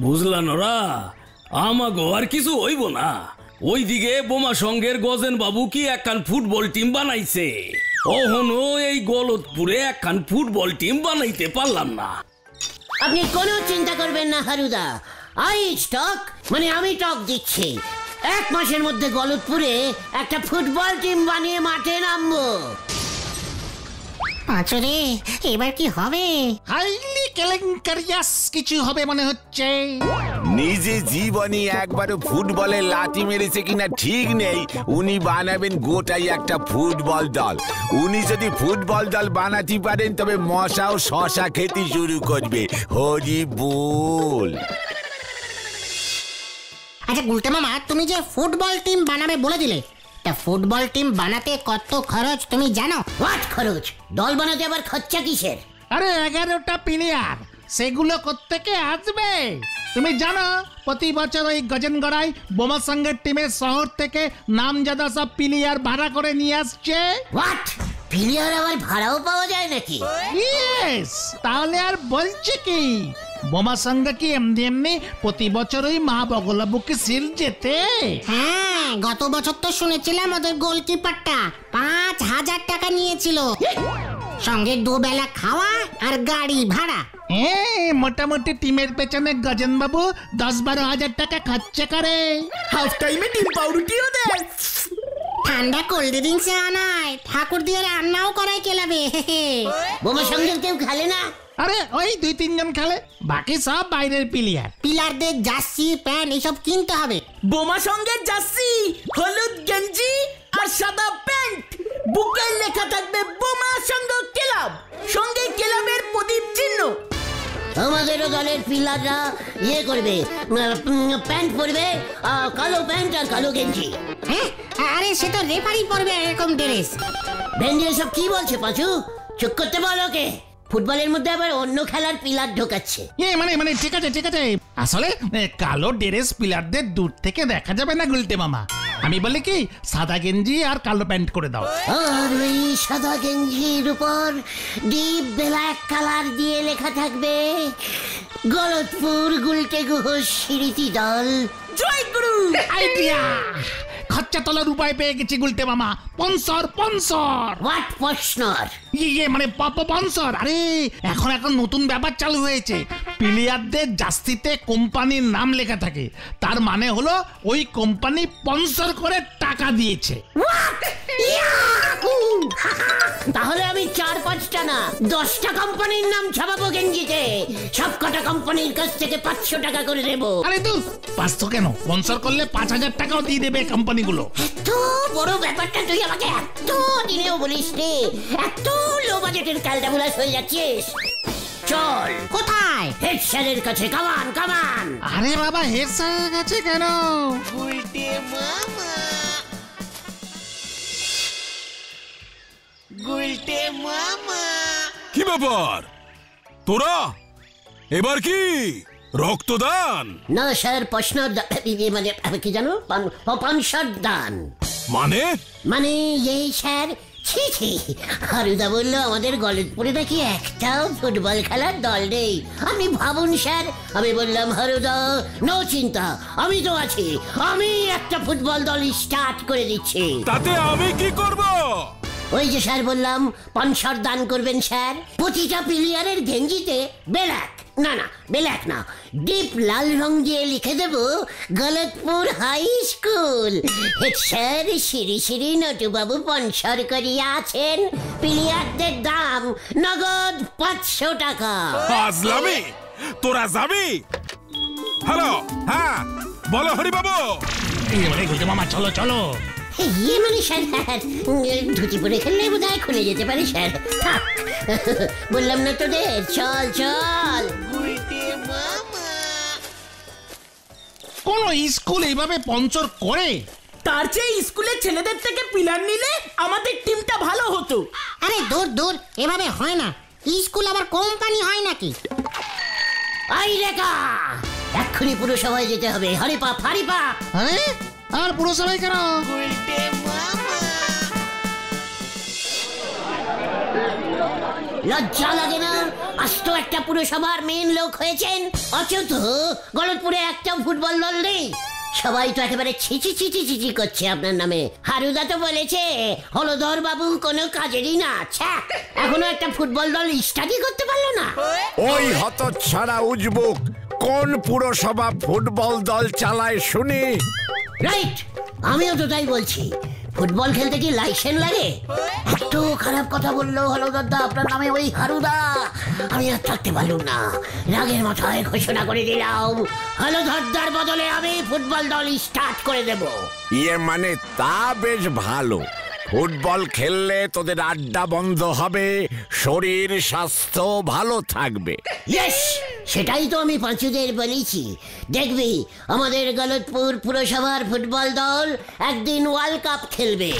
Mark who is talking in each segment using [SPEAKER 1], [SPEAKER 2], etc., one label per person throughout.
[SPEAKER 1] বুঝলাম ওরা আমাগো আর কিছু হইব না। ওইদিকে বোমা সঙ্গের গজেন বাবু কি একখান ফুটবল টিম বানাইছে, ওহনো এই গলতপুরে একখান ফুটবল টিম বানাইতে পারলাম না।
[SPEAKER 2] আপনি কোনো চিন্তা করবেন না হারুদা, আই স্টক মানে আমি টক দিচ্ছি, 1 মাসের মধ্যে গলতপুরে একটা ফুটবল টিম বানিয়ে মাঠে নামবো।
[SPEAKER 3] আচরে এবার কি হবে?
[SPEAKER 4] হাইলি কেলেঙ্কারিয়াস কিছু হবে মনে হচ্ছে।
[SPEAKER 5] নিজে জীবনে একবারও ফুটবলে লাথি মেরেছে কিনা ঠিক নেই, উনি বানাবেন গোটাই একটা ফুটবল দল। উনি যদি ফুটবল দল বানাতে পারেন তবে মশাও শশা খেতে শুরু করবে। হরি বল।
[SPEAKER 3] আচ্ছা গুলটে মামা, তুমি যে ফুটবল টিম বানাবে বলে দিলে, তা ফুটবল টিম বানাতে কত খরচ তুমি জানো?
[SPEAKER 2] হোয়াট খরচ? দল বানাতে আবার খরচা কিসের?
[SPEAKER 4] আরে 11টা প্লেয়ার, সেগুলো কোত্থেকে আসবে? তুমি জানো প্রতি বছর ওই গজেনগড়াই বোমা সঙ্গের টিমের শহর থেকে নামজাদা সব প্লেয়ার ভাড়া করে নিয়ে আসছে।
[SPEAKER 2] হোয়াট? প্লেয়ার আবার ভাড়াও পাওয়া যায় নাকি?
[SPEAKER 4] ইয়েস, তাহলে আর বলছে কি, বোমা সঙ্গ কি এমনি এমনি প্রতি বছর ওই মা বগলাবুকে সিল যেতে?
[SPEAKER 3] হ্যাঁ, গত বছর তো শুনেছিলাম ওদের গোলকিপারটা 5,000 টাকা নিয়েছিল, সঙ্গে 2 বেলা খাওয়া আর গাড়ি ভাড়া।
[SPEAKER 4] মোটামুটি টিমের পেছনে গজেন বাবু 10-12 হাজার টাকা খরচা করে।
[SPEAKER 1] হাফ টাইমে টিম পাউরুটিও দেয়।
[SPEAKER 3] ঠান্ডা কোল্ড ড্রিঙ্কস আনায়, ঠাকুর দিয়ে রান্নাও করায় কেলাবে।
[SPEAKER 2] বোমা সঙ্গে কেউ খেলে না?
[SPEAKER 4] আরে ওই 2-3 জন খেলে, বাকি সব বাইরের প্লেয়ার।
[SPEAKER 3] পিলারদের জার্সি প্যান্ট এসব কিনতে হবে।
[SPEAKER 6] বোমা সঙ্গের জার্সি, হলুদ গেঞ্জি আর সাদা প্যান্ট, বুকে লেখা থাকবে বোমা সঙ্গ ক্লাব, সঙ্গে ক্লাবের প্রদীপ চিহ্ন।
[SPEAKER 2] আমাদেরও দলের পিলাররা ইয়ে করবে, প্যান্ট পরবে, কালো প্যান্ট আর কালো গেঞ্জি।
[SPEAKER 3] হ্যাঁ, আরে সে তো রেফারি পরবে এরকম ড্রেস।
[SPEAKER 2] ভেন্ডি এসব কি বলছে পাঁচু? চুপ করতে বলো কে? ফুটবলের মধ্যে আবার অন্য খেলার পিলার ঢোকাচ্ছে।
[SPEAKER 4] মানে ঠিক আছে আসলে কালো ড্রেস প্লেয়ারদের দূর থেকে দেখা যাবে না গুলটে মামা। আমি বলি কি, সাদা গেঞ্জি আর কালো প্যান্ট করে দাও।
[SPEAKER 2] আর ওই সাদা গেঞ্জির উপর ডিপ ব্ল্যাক কালার দিয়ে লেখা থাকবে গলতপুর গুলটে গুহ স্মৃতি দল।
[SPEAKER 6] জয় গুরু।
[SPEAKER 4] আইডিয়া! খরচা তোলার উপায় পেয়ে গেছি গুলটে মামা। স্পন্সর।
[SPEAKER 2] What sponsor?
[SPEAKER 4] ইয়ে মানে স্পন্সর। আরে এখন নতুন ব্যাপার চালু হয়েছে, প্লেয়ারদের জার্সিতে কোম্পানির নাম লেখা থাকে, তার মানে হলো ওই কোম্পানি স্পন্সর করে টাকা দিয়েছে।
[SPEAKER 2] তাহলে আমি 4-5টা না 10টা কোম্পানির নাম ছাপাবো গেঞ্জিতে, সবকটা কোম্পানির কাছ থেকে 500 টাকা করে দেবো।
[SPEAKER 4] আরে তুই 500 কেন, স্পন্সর করলে 5,000 টাকাও দিয়ে দেবে কোম্পানিগুলো।
[SPEAKER 2] এত বড় ব্যাপারটা তুই আমাকে এত দিনেও বলিস রে, এত লো বাজেটের ক্যালটাবুলাস হয়ে যাচ্ছিস। চল।
[SPEAKER 3] কোথায়?
[SPEAKER 2] হেড স্যারের কাছে। কামান।
[SPEAKER 4] আরে বাবা, হেড স্যারের কাছে কেন?
[SPEAKER 7] কি ব্যাপার তোরা, এবার কি রক্তদান?
[SPEAKER 2] না স্যার, প্রশ্ন মানে কি জানো, পানসার দান।
[SPEAKER 7] মানে
[SPEAKER 2] এই স্যার, ছি হারুদা বললো আমাদের গলতপুরে নাকি একটাও ফুটবল খেলার দল নেই। আপনি ভাবুন স্যার। আমি বললাম হারুদা নো চিন্তা, আমি তো আছি, আমি একটা ফুটবল দল স্টার্ট করে দিচ্ছি।
[SPEAKER 7] তাতে আমি কি করব?
[SPEAKER 2] ওই যে স্যার বললাম, স্পন্সর দান করবেন স্যার। প্রতিটা প্লেয়ারের গেঞ্জিতে ব্ল্যাক না ডিপ লাল রং দিয়ে লিখে দেব Galatpur high school. Head sir Shri Natubabu sponsor করিয়া আছেন, প্লেয়ারদের দাম নগদ 500 টাকা।
[SPEAKER 7] আজলামি, তোরা যাবি? হ্যালো, হ্যাঁ বলো হরিবাবু।
[SPEAKER 4] গুলটে মামা চলো।
[SPEAKER 2] ইয়ে মানে স্যার, ধুতি পরে খেললে বোধ হয় খুলে যেতে পারে স্যার। থাক, বললাম না তোদের, চল।
[SPEAKER 4] কোন স্কুল এইভাবে স্পন্সর করে?
[SPEAKER 6] তার চেয়ে স্কুলের ছেলেদের থেকে পিলার নিলে আমাদের টিমটা ভালো হতো।
[SPEAKER 3] আরে দূর, এভাবে হয় না। স্কুল আবার কোম্পানি হয় নাকি?
[SPEAKER 2] আই রেখা, এক্ষুনি পুরসভায় যেতে হবে। হরিপাপ।
[SPEAKER 4] আরে আর পুরসভায় কেন?
[SPEAKER 2] লজ্জা লাগে না? আস্ত একটা পুরসভার মেন লোক হয়েছেন, অথচ গলতপুরে একটা ফুটবল দল নেই। সবাই তো একেবারে ছিচি ছিচি ছিচি করছে আপনার নামে। হারুদা তো বলেছে হলধর বাবু কোনো কাজেরই না। ছ্যাঃ, এখনো একটা ফুটবল দল স্টাডি করতে পারলো না।
[SPEAKER 5] ওই হতচ্ছাড়া উজবুক কোন পুরসভা ফুটবল দল চালায় শুনি?
[SPEAKER 2] রাইট, আমিও তো তাই বলছি। ফুটবল খেলতে কি লাইসেন্স লাগে? এত খারাপ কথা বললো হলদরদা আপনার নামে ওই হারুদা। আমি আর থাকতে পারলুম না, রাগের মাথায় ঘোষণা করে দিলাম হলদরদার বদলে আমি ফুটবল দল স্টার্ট করে দেব।
[SPEAKER 5] ইয়ে মানে তা বেশ ভালো। ফুটবল খেললে তোদের আড্ডা বন্ধ হবে, শরীর স্বাস্থ্য ভালো থাকবে।
[SPEAKER 2] ইয়েস, সেটাই তো আমি পাঁচুদের বলেছি। দেখবি আমাদের গলতপুর পুরসভার ফুটবল দল একদিন ওয়ার্ল্ড কাপ খেলবে।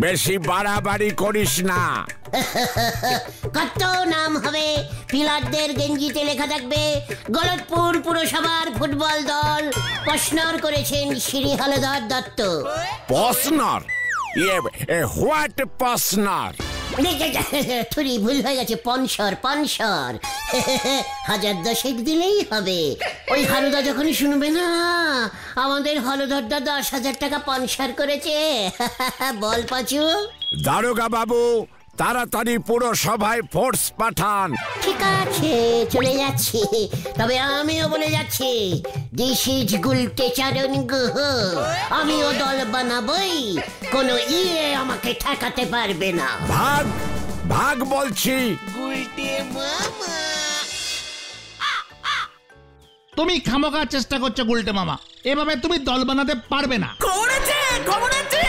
[SPEAKER 5] বেশি বাড়াবাড়ি করিস না।
[SPEAKER 2] কত নাম হবে, পিলারদের গেঞ্জিতে লেখা থাকবে গলতপুর পুরসভার ফুটবল দল প্রশ্নর করেছেন শ্রী হলধর দত্ত।
[SPEAKER 5] পসনর? হোয়াট পসনর?
[SPEAKER 2] থুরি ভুল হয়ে গেছে, পনসর পনসর। 1010 দিলেই হবে। ওই হারুদা যখন শুনবে না আমাদের হলধরদা 10,000 টাকা পনসর করেছে, বল পাচু।
[SPEAKER 5] দারোগা বাবু তাড়াতাড়ি পুরসভায় ফোর্স পাঠান।
[SPEAKER 2] ঠিক আছে, চলে যাচ্ছি। তবে আমিও বলে যাচ্ছি, দিস ইজ গুলটে চারণ গুহ। আমিও দল বানাবই, কোনো ইয়ে আমাকে ঠেকাতে পারবে না।
[SPEAKER 5] ভাগ ভাগ বলছি।
[SPEAKER 4] তুমি খামোখা চেষ্টা করছো গুলটে মামা, এভাবে তুমি দল বানাতে পারবে না।
[SPEAKER 6] খবর আছে, খবর আছে।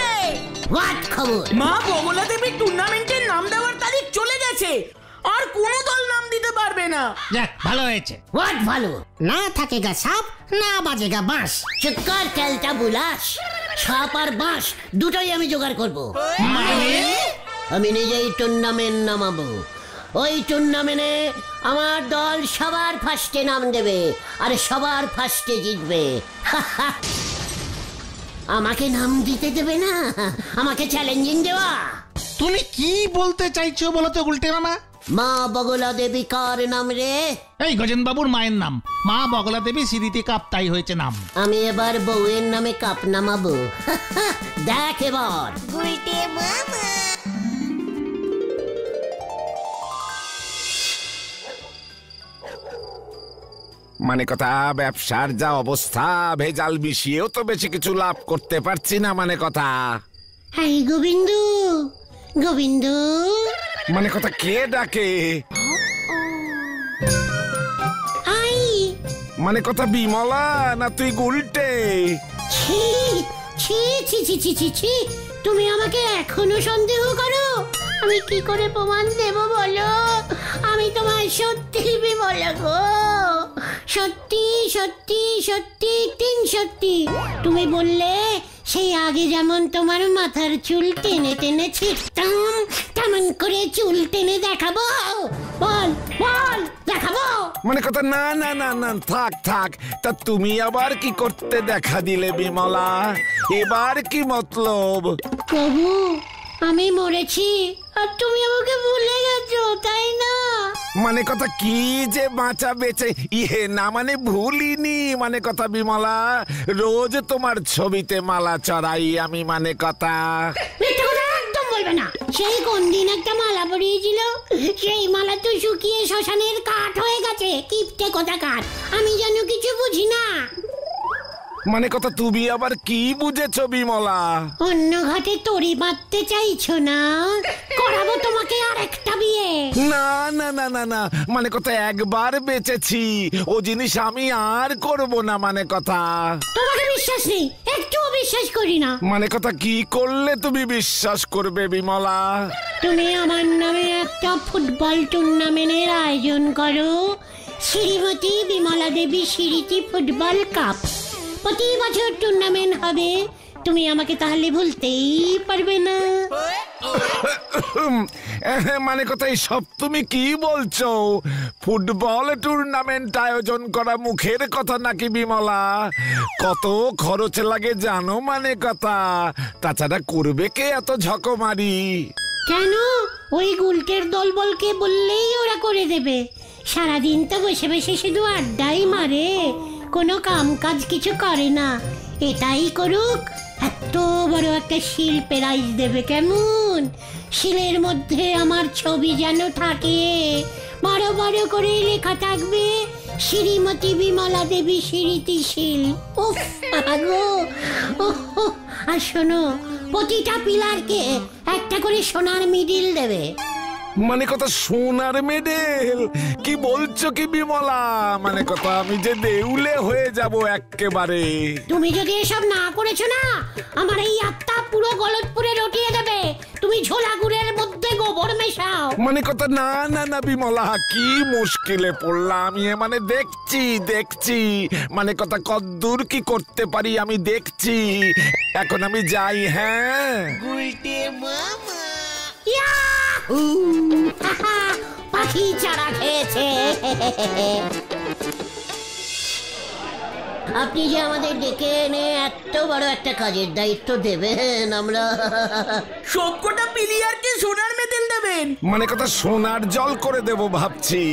[SPEAKER 2] হোয়াট খবর?
[SPEAKER 6] মা বগলা দেবীর টুর্নামেন্টের নাম দেওয়ার তারিখ চলে গেছে, আর কোনো দল নাম দিতে পারবে না।
[SPEAKER 4] যাক, ভালো হয়েছে।
[SPEAKER 2] হোয়াট ভালো?
[SPEAKER 3] না থাকেগা সাপ, না বাজেগা বাঁশ।
[SPEAKER 2] চুক্কার ক্যালটা বুলাস, সাপ আর বাঁশ দুটোই আমি জোগাড় করব। আমি নিজেই টুর্নামেন্ট নামাবো। ওই টুর্নামেন্টে আমার দল সবার ফার্স্টে নাম দেবে আর সবার ফার্স্টে জিতবে। আমাকে নাম দিতে দেবে না, আমাকে চ্যালেঞ্জিং দেওয়া।
[SPEAKER 4] তুমি কি বলতে চাইছো বলো তো গুলটে মামা?
[SPEAKER 2] মা বগলা দেবী কার নাম রে?
[SPEAKER 4] এই গজেন বাবুর মায়ের নাম। মা বগলা দেবী সিঁড়িতে কাপ, তাই হয়েছে নাম।
[SPEAKER 2] আমি এবার বউয়ের নামে কাপ নামাবো। দেখ এবার।
[SPEAKER 5] মানে কথা, ব্যবসার যা অবস্থা, ভেজাল মিশিয়েও তো বেশি কিছু লাভ করতে পারছি না। মানে কথা,
[SPEAKER 2] হাই গোবিন্দু, গোবিন্দু।
[SPEAKER 5] মানে কথা, কে ডাকে?
[SPEAKER 2] হাই।
[SPEAKER 5] মানে কথা, বিমলা না তুই গুলটে?
[SPEAKER 2] ছি ছি ছি ছি ছি ছি ছি, তুমি আমাকে এখনো সন্দেহ করো? আমি কি করে প্রমাণ দেব বলো? আমি তোমার সত্যি বিমলা গো, সত্যি সত্যি সত্যি 3 সত্যি। তুমি বললে সেই আগে যেমন তোমার মাথার চুল টেনে টেনে ছিঁড়তাম, তেমন করে চুল টেনে দেখাবো। বল বল, দেখাবো।
[SPEAKER 5] মানে কথা, না না না না, থাক থাক। তা তুমি আবার কি করতে দেখা দিলে বিমলা? এবার কি মতলব?
[SPEAKER 2] প্রভু, আমি মরেছি আর তুমি আমাকে ভুলে গেছো, তাই না?
[SPEAKER 5] মানে কথা, কি যে বাঁচা বেঁচে, ইহে না মানে ভুলিনি। মানে কথা বিমলা, রোজ তোমার ছবিতে মালা চড়াই আমি। মানে কথা,
[SPEAKER 2] মিথ্যে কথা একদম বলবে না। সেই কোন দিন একটা মালা পরিয়েছিল, সেই মালা তো শুকিয়ে শ্মশানের কাঠ হয়ে গেছে। কিপটে কথা কাঠ, আমি যেন কিছু বুঝি না।
[SPEAKER 5] মানে কথা, তুমি আবার কি বুঝেছো বিমলা?
[SPEAKER 2] অন্য ঘাটে তরি বাঁধতে চাইছো না? করাবো তোমাকে আরেকটা বিয়ে।
[SPEAKER 5] না না না না না, মানে কথা, একবার বেঁচেছি, ও জিনিস আমি আর করব না। মানে কথা,
[SPEAKER 2] তোমাকে বিশ্বাস নেই, একটুও বিশ্বাস করি না।
[SPEAKER 5] মানে কথা, কি করলে তুমি বিশ্বাস করবে বিমলা?
[SPEAKER 2] তুমি আমার নামে একটা ফুটবল টুর্নামেন্টের আয়োজন করো, শ্রীমতী বিমলা দেবী স্মৃতি ফুটবল কাপ। প্রতি বছর টুর্নামেন্ট হবে, তুমি আমাকে তাহলে ভুলতেই পারবে না।
[SPEAKER 5] মানে কথা, সব তুমি কি বলছো? ফুটবল টুর্নামেন্ট আয়োজন করা মুখের কথা নাকি বিমলা? কত খরচ লাগে জানো? মানে কথা, তাছাড়া করবে কে এত ঝকমারি?
[SPEAKER 2] কেন, ওই গুলটের দলবলকে বললেই ওরা করে দেবে। সারাদিন তো বসে বসে শুধু আড্ডাই মারে, কোনো কাম কাজ কিছু করে না। এটাই করুক, এত বড় একটা শিল প্রাইজ দেবে কেমন? শিলের মধ্যে আমার ছবি যেন থাকে, বড় বড় করে লেখা থাকবে শ্রীমতী বিমলা দেবী স্মৃতিশীল। উফ গো। আর শোনো, প্রতিটা পিলারকে একটা করে সোনার মিডিল দেবে।
[SPEAKER 5] মানে কথা সোনার মেডেল? কি বলছো কি বিমলা? মানে কথা আমি যে দেউলে হয়ে যাব একেবারে।
[SPEAKER 2] তুমি যদি এসব না করেছো না, আমার এই আত্মা পুরো গলতপুরে রটিয়ে দেবে। তুমি ঝোলা গুড়ের মধ্যে গোবর মেশাও।
[SPEAKER 5] মানে কথা না না না বিমলা, কি মুশকিলে পড়লাম। মানে দেখছি মানে কথা কদ্দূর কি করতে পারি আমি দেখছি। এখন আমি যাই। হ্যাঁ,
[SPEAKER 2] পাখি চারা খেয়েছে। আপনি যে আমাদের ডেকে এনে এত বড় একটা কাজের দায়িত্ব দেবেন, আমরা
[SPEAKER 6] সবকটা প্লেয়ারকে সোনার মেডেল দেবেন।
[SPEAKER 5] মানে কথা সোনার জল করে দেব ভাবছি।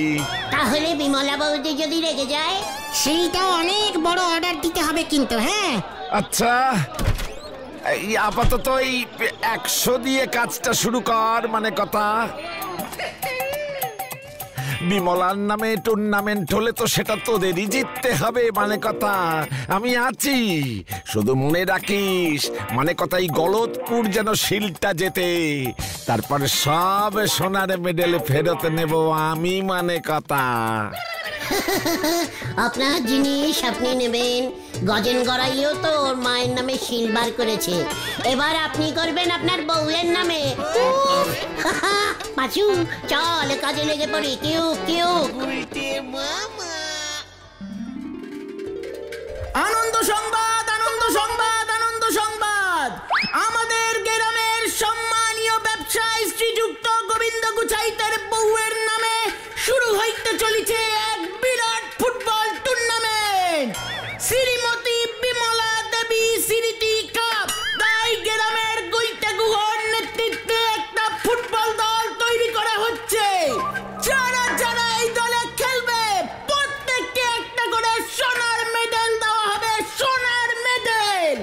[SPEAKER 2] তাহলে বিমলা বৌদি যদি রেগে যায়?
[SPEAKER 3] সেইটাও অনেক বড় অর্ডার দিতে হবে কিন্তু। হ্যাঁ,
[SPEAKER 5] আচ্ছা, এই আপাতত এই 100 দিয়ে কাজটা শুরু কর। মানে কথা বিমলার নামে টুর্নামেন্ট হলে তো সেটা তোদেরই জিততে হবে। মানে কথা আমি আছি, শুধু মনে রাখিস। মানে কথা এই গলতপুর যেন শিলটা জেতে, তারপর সব সোনার মেডেল ফেরত নেব আমি। মানে কথা
[SPEAKER 2] আপনার জিনিস আপনি নেবেন। গজেন গড়াইও তো ওর মায়ের নামে শিলবার করেছে, এবার আপনি করবেন আপনার বউয়ের নামে। পাঁচু, চল কাজে লেগে পড়ি। কেউ
[SPEAKER 6] আনন্দ সংবাদ, আনন্দ সংবাদ, আনন্দ সংবাদ। আমাদের গ্রামের সম্মানীয় ব্যবসায়ী শ্রীযুক্ত গোবিন্দ গুছাইতের বউয়ের নামে শুরু হইতে চলেছে এক বিরাট ফুটবল টুর্নামেন্ট, শ্রীমতী বিমলা দেবী স্মৃতি কাপ। তাই গ্রামের গুলটে গুহর নেতৃত্বে একটা ফুটবল দল তৈরি করা হচ্ছে। যারা যারা এই দলে খেলবে প্রত্যেককে একটা করে সোনার মেডেল দেওয়া হবে। সোনার মেডেল।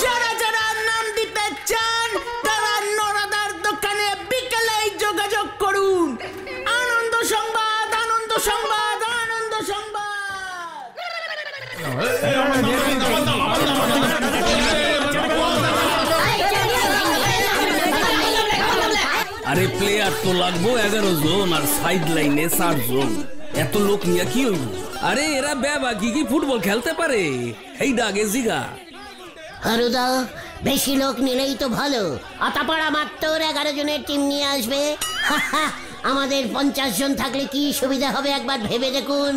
[SPEAKER 6] যারা যারা নাম দিতে চান তারা নরাদার দোকানে বিকেলেই যোগাযোগ করুন। আনন্দ সংবাদ, আনন্দ সংবাদ, আনন্দ সংবাদ।
[SPEAKER 1] আরে প্লেয়ার তো লাগবো 11 জন, আর সাইড লাইনে 4 জন। এত লোক নিয়ে কি হইব? আরে এরা বেবা কি ফুটবল খেলতে পারে? এইটা আগে জিগা।
[SPEAKER 2] হারুদা, বেশি লোক নিলেই তো ভালো। আতাপাড়া মাত্র 11 জনের টিম নিয়ে আসবে। আমাদের 50 জন থাকলে কি সুবিধা হবে একবার ভেবে দেখুন।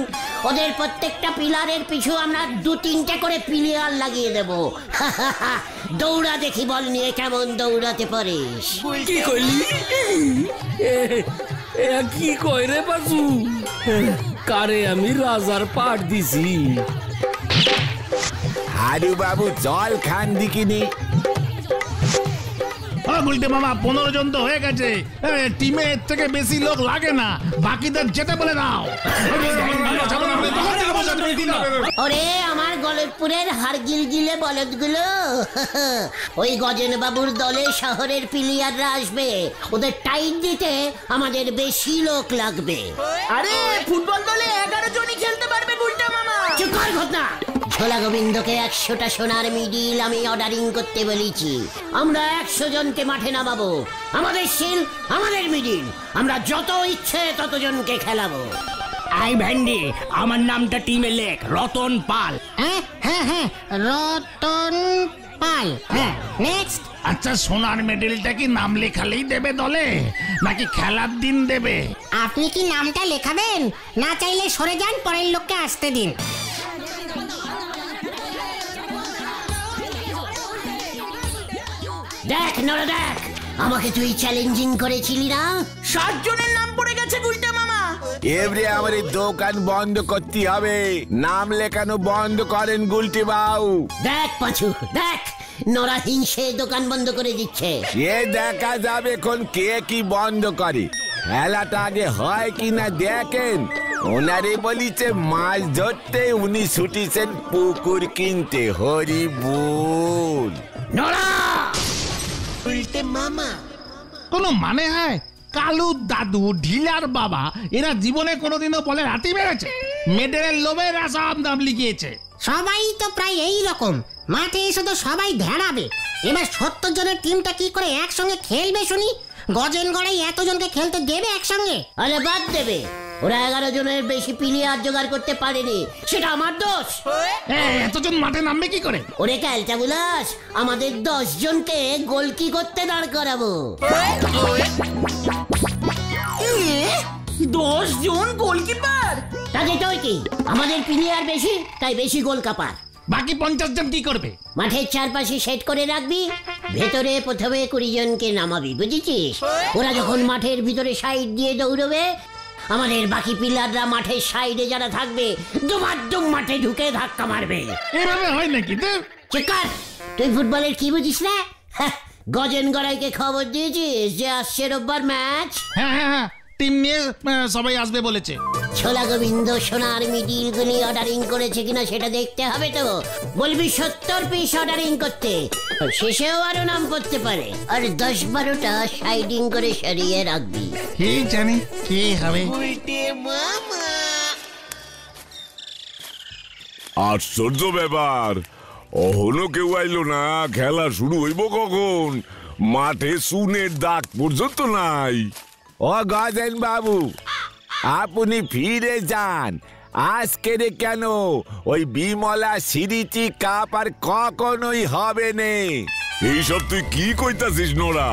[SPEAKER 2] ওদের প্রত্যেকটা পিলারের পিছু আমরা 2-3টে করে প্লেয়ার লাগিয়ে দেব। দৌড়া দেখি বল নিয়ে কেমন দৌড়াতে পারিস।
[SPEAKER 1] কি কইলি? কি কই রে বাজু? কারে আমি রাজার পাট দিছি।
[SPEAKER 5] হারু বাবু জল খান দিকিনি।
[SPEAKER 4] গুলটে মামা, 15 জন তো হয়ে গেছে। টিমে এর থেকে বেশি লোক লাগে না, বাকিদের যেতে বলে দাও।
[SPEAKER 2] ওরে আমার গলতপুরের হাড়গিল গিলে বলদগুলো, ওই গজেন বাবুর দলে শহরের প্লেয়াররা আসবে। ওদের টাইট দিতে আমাদের বেশি লোক লাগবে।
[SPEAKER 6] আরে ফুটবল দলে 11 জনই খেলতে পারবে গুলটে মামা।
[SPEAKER 2] চুপ কর ঘটনা। ঝোলা গোবিন্দকে 100টা সোনার মিডিল আমি অর্ডারিং করতে বলেছি। আমরা 100 জনকে মাঠে নামাবো। আমাদের শিল, আমাদের মিডিল, আমরা যত ইচ্ছে ততজনকে খেলাবো।
[SPEAKER 8] আই ভেন্ডি, আমার নামটা টিমে লেখ, রতন পাল।
[SPEAKER 3] হ্যাঁ, রতন পাল। হ্যাঁ, নেক্সট।
[SPEAKER 4] আচ্ছা, সোনার মেডেলটা কি নাম লেখালেই দেবে দলে, নাকি খেলার দিন দেবে?
[SPEAKER 3] আপনি কি নামটা লেখাবেন? না চাইলে সরে যান, পরের লোককে আসতে দিন।
[SPEAKER 2] দেখ নড়া, দেখ, আমাকে তুই চ্যালেঞ্জিং করেছিলি না?
[SPEAKER 6] 60 জনের নাম পড়ে গেছে গুলটে মামা।
[SPEAKER 5] এবারে আমার এই দোকান বন্ধ করতে হবে। নাম লেখানো বন্ধ করেন গুলটি বাবু।
[SPEAKER 2] দেখ পাঁচু, দেখ, নরা হিংসে দোকান বন্ধ করে দিচ্ছে।
[SPEAKER 5] সে দেখা যাবে কোন কে কি বন্ধ করে, খেলাটা আগে হয় কিনা দেখেন। ওনারে বলিছে মাছ ধরতে, উনি ছুটিছেন পুকুর কিনতে। হরি বল।
[SPEAKER 2] নরা
[SPEAKER 4] কোনো মানে হয়? কালু দাদু, ঢিলার বাবা এরা জীবনে কোনোদিনও বলে রাতি মেরেছে? মেডেলের লোভে এরা সব নাম লিখিয়েছে।
[SPEAKER 3] সবাই তো প্রায় এই রকম, মাঠে এসে তো সবাই ধেড়াবে। এবার 70 জনের টিমটা কি করে একসঙ্গে খেলবে শুনি? গজেন গড়াই এতজনকে খেলতে দেবে একসঙ্গে?
[SPEAKER 2] আরে বাদ দেবে, ওরা 11 জনের বেশি প্লেয়ার জোগাড় করতে পারেনি, সেটা আমার দোষ।
[SPEAKER 4] এতজন মাঠে নামবে কি করে?
[SPEAKER 2] ওরে ক্যালটা বুলাস, আমাদের 10 জনকে গোলকি করতে দাঁড় করাবো।
[SPEAKER 6] 10 জন গোলকিপার?
[SPEAKER 2] তাতে তো কি, আমাদের প্লেয়ার বেশি তাই বেশি গোল কাপার।
[SPEAKER 4] বাকি 50 জন কি করবে?
[SPEAKER 2] মাঠের চারপাশে সেট করে রাখবি, ভেতরে প্রথমে 20 জনকে নামাবি, বুঝেছিস? ওরা যখন মাঠের ভিতরে সাইড দিয়ে দৌড়বে, আমাদের বাকি প্লেয়াররা মাঠের সাইডে যারা থাকবে দুমাদ্দুম মাঠে ঢুকে ধাক্কা মারবে।
[SPEAKER 4] এভাবে হয় নাকি?
[SPEAKER 2] চিকার, তুই ফুটবলের কি বুঝিস না? গজেন গড়াইকে খবর দিয়েছিস যে আসছে রোববার ম্যাচ?
[SPEAKER 4] হ্যাঁ, টিম নিয়ে সবাই আসবে বলেছে।
[SPEAKER 2] ছোলা গোবিন্দ সোনার মিডিল গুলি অর্ডারিং করেছে কিনা সেটা দেখতে হবে তো। বলবি 70 পিস অর্ডারিং করতে, শেষেও আরো নাম করতে পারে। আর 10-12টা সাইডিং করে সরিয়ে রাখবি।
[SPEAKER 4] কি জানি কি হবে।
[SPEAKER 7] আশ্চর্য ব্যাপার, অহনো কেউ আইলো না। খেলা শুরু হইব কখন? মাঠে সুনের দাগ পর্যন্ত নাই।
[SPEAKER 5] ও গজেন বাবু, আপনি ফিরে যান। আজকে কেন ওই বিমলা সিরিচি কাপ আর কখনোই হবে নে।
[SPEAKER 7] এইসব তুই কি কইতাছিস নোরা?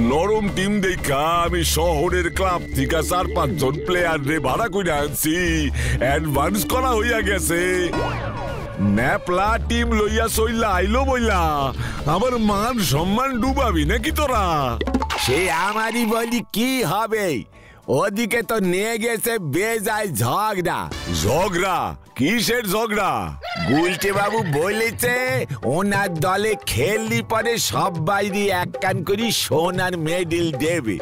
[SPEAKER 7] নরম টিম দেখা আমি শহরের ক্লাব থেকে 4-5 জন প্লেয়ার রে ভাড়া করে আনছি। অ্যাডভান্স করা হইয়া গেছে। ন্যাপলা টিম লইয়া সইলা আইলো বইলা আমার মান সম্মান ডুবাবি নাকি তোরা?
[SPEAKER 5] সে আমারই বলি কি হবে, ওদিকে তো নিয়ে গেছে বেজায় ঝগড়া।
[SPEAKER 7] ঝগড়া? কিসের ঝগড়া?
[SPEAKER 5] গুলটে বাবু বলেছে ওনার দলে খেললি পরে সবাইরই 1 কান করে সোনার মেডেল দেবে।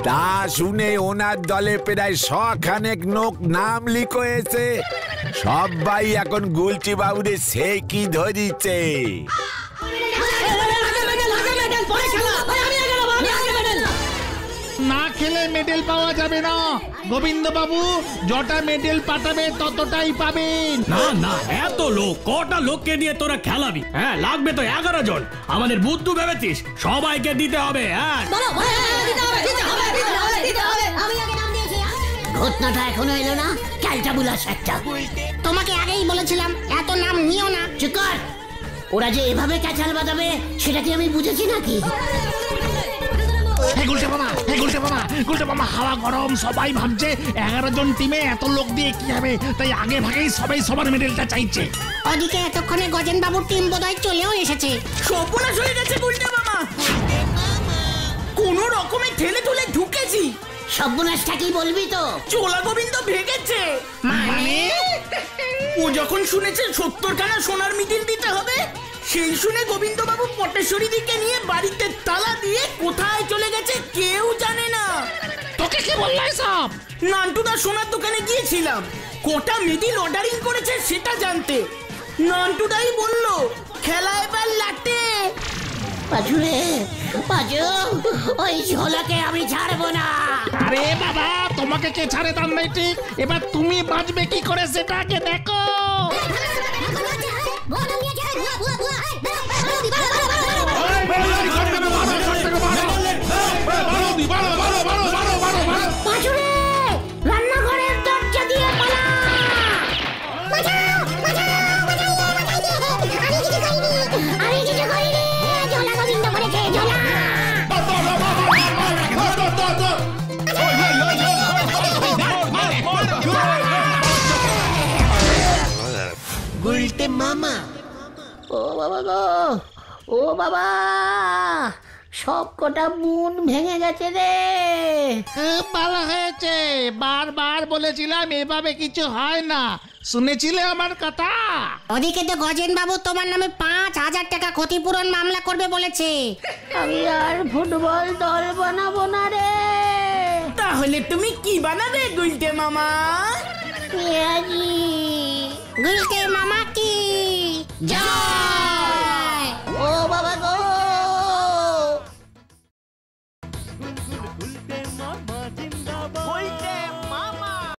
[SPEAKER 5] তা শুনে ওনার দলে প্রায় 100 খানেক লোক নাম লিখেছে। সবাই এখন গুলটে বাবুরে সে কি ধরিছে।
[SPEAKER 4] না খেলে মেডেল পাওয়া যাবে না গোবিন্দ বাবু। যটা মেডেল পাঠাবে ততটাই পাবেন।
[SPEAKER 8] না না, এত লোক, কটা লোককে নিয়ে তোরা খেলাবি? হ্যাঁ, লাগবে তো 11 জন। আমাদের বুদ্ধু ভেবেছিস সবাইকে দিতে হবে? হ্যাঁ,
[SPEAKER 2] ঘটনাটা এখনো এলো না, ক্যালটা বুলাস একটা।
[SPEAKER 3] তোমাকে আগেই বলেছিলাম এত নাম নিও না।
[SPEAKER 2] চিকার, ওরা যে এভাবে ক্যাচাল বাজাবে সেটা কি আমি বুঝেছি নাকি?
[SPEAKER 4] গুলটে মামা, হাওয়া গরম। সবাই ভাবছে 11 জন টিমে এত লোক দিয়ে কি হবে, তাই আগে ভাগেই সবাই সবার মেডেলটা চাইছে।
[SPEAKER 3] ওদিকে এতক্ষণে গজেন বাবুর টিম বোধহয় চলেও এসেছে।
[SPEAKER 6] সর্বনাশ হয়ে গেছে গুলটে মামা। কোনো রকমে ঠেলে ঠুলে ঢুকেছি।
[SPEAKER 2] সর্বনাশটা কি বলবি তো?
[SPEAKER 6] চোলা গোবিন্দ ভেগেছে।
[SPEAKER 3] মানে?
[SPEAKER 6] ও যখন শুনেছে 70 খানা সোনার মিডিল দিতে হবে, সেই শুনে গোবিন্দ বাবু পটেশ্বরী দিকে নিয়ে বাড়িতে তালা দিয়ে কোথায় চলে গেছে কেউ জানে না।
[SPEAKER 4] তোকে কি বললো সব?
[SPEAKER 6] নান্টুদা সোনার দোকানে গিয়েছিলাম, কোটা মিডিল অর্ডারিং করেছে সেটা জানতে। নান্টুদাই বলল খেলা এবার লাটে।
[SPEAKER 2] পাজুরে, পাজু, ওই ঝোলাকে আমি ছাড়বো না।
[SPEAKER 4] আরে বাবা, তোমাকে কে ছাড়ে তার নাই ঠিক। এবার তুমি বাঁচবে কি করে সেটা আগে দেখো।
[SPEAKER 2] পাজুরে, রান্নাঘরের দরজা দিয়ে পালা। আমি কিছু করিনি, ঝোলা গোবিন্দ করেছে, ঝোলা।
[SPEAKER 6] গুলটে মামা।
[SPEAKER 2] ও বাবা গো, ও বাবা, সব কটা বুন ভেঙে গেছে রে।
[SPEAKER 4] ভালো হয়েছে, বারবার বলেছিলাম এভাবে কিছু হয় না। শুনেছিলে আমার কথা?
[SPEAKER 3] ওদিকে তো গজেন বাবু তোমার নামে 5,000 টাকা ক্ষতিপূরণ মামলা করবে বলেছে।
[SPEAKER 2] আমি আর ফুটবল দল বানাবো না রে।
[SPEAKER 6] তাহলে তুমি কি বানাবে গুলটে মামা?
[SPEAKER 3] গুলটে মামা কি জয়।